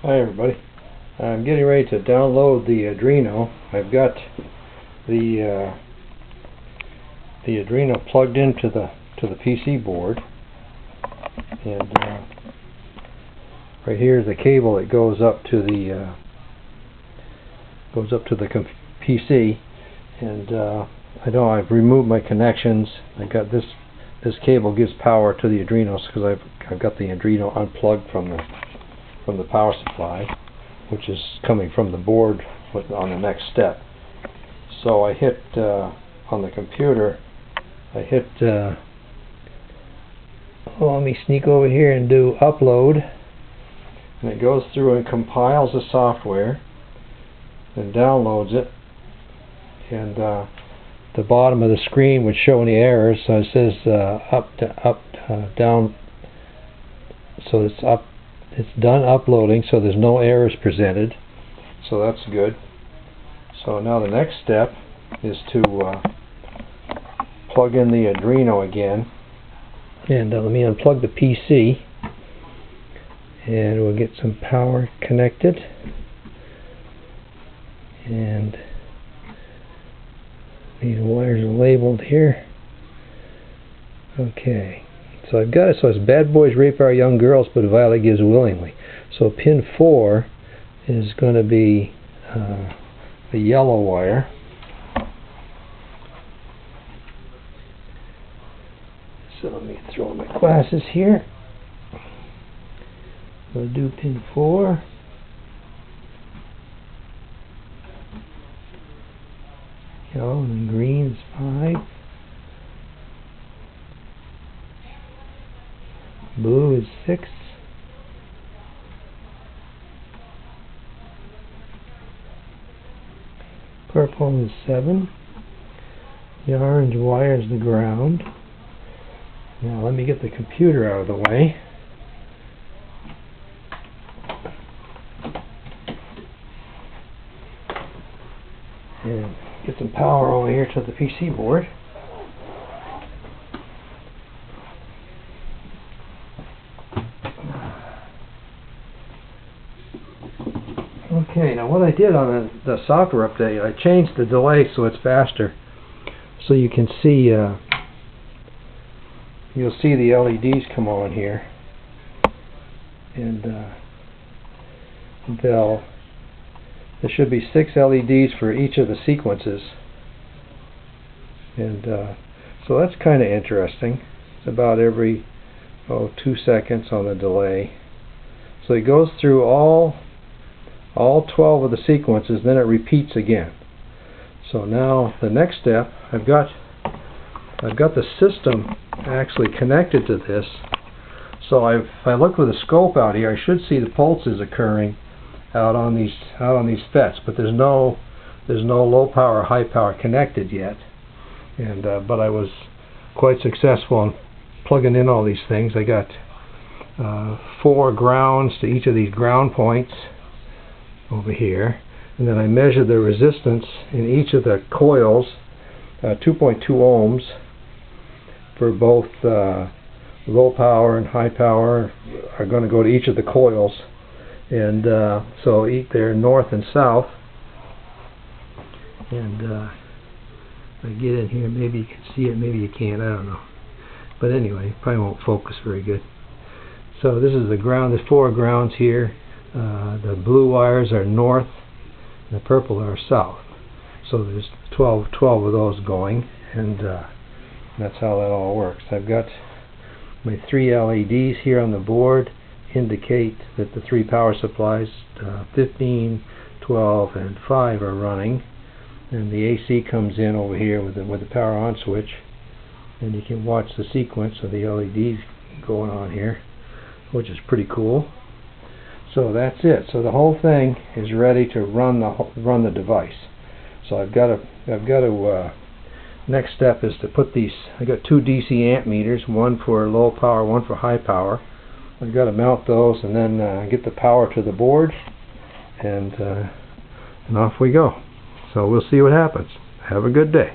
Hi everybody. I'm getting ready to download the Arduino. I've got the Arduino plugged into the PC board, and right here is the cable that goes up to the PC. And I've removed my connections. I got this cable gives power to the Arduino because I've got the Arduino unplugged from the power supply, which is coming from the board on the next step. So I hit on the computer, let me sneak over here and do upload, and it goes through and compiles the software and downloads it, and the bottom of the screen would show any errors. So it says down, so it's done uploading, so there's no errors presented, so that's good. So now the next step is to plug in the Arduino again, and let me unplug the PC, and we'll get some power connected. And these wires are labeled here. Okay. So I've got it so it's bad boys rape our young girls, but Violet gives willingly. So pin 4 is going to be the yellow wire. So let me throw my glasses here. We'll do pin 4. Yellow and green is 5. Blue is 6. Purple is 7. The orange wire is the ground. Now let me get the computer out of the way. And get some power over here to the PC board. Okay, now what I did on the software update, I changed the delay so it's faster. So you can see, you'll see the LEDs come on here, and there should be 6 LEDs for each of the sequences, and so that's kind of interesting. It's about every 2 seconds on the delay. So it goes through all 12 of the sequences, then it repeats again. So now the next step, I've got the system actually connected to this. So if I look with a scope out here, I should see the pulses occurring out on these FETs, but there's no low power or high power connected yet. And but I was quite successful in plugging in all these things. I got 4 grounds to each of these ground points over here, and then I measured the resistance in each of the coils, 2.2 ohms for both low power and high power are going to go to each of the coils, and so they're north and south. And if I get in here, maybe you can see it, maybe you can't, I don't know, but anyway, probably won't focus very good. So this is the ground. There's 4 grounds here. The blue wires are north, and the purple are south. So there's 12 of those going, and that's how that all works. I've got my 3 LEDs here on the board, indicate that the 3 power supplies, 15, 12, and 5 are running, and the AC comes in over here with the power on switch, and you can watch the sequence of the LEDs going on here, which is pretty cool. So that's it. So the whole thing is ready to run the device. So I've got to next step is to put these. I got 2 DC amp meters, one for low power, one for high power. I've got to mount those and then get the power to the board, and off we go. So we'll see what happens. Have a good day.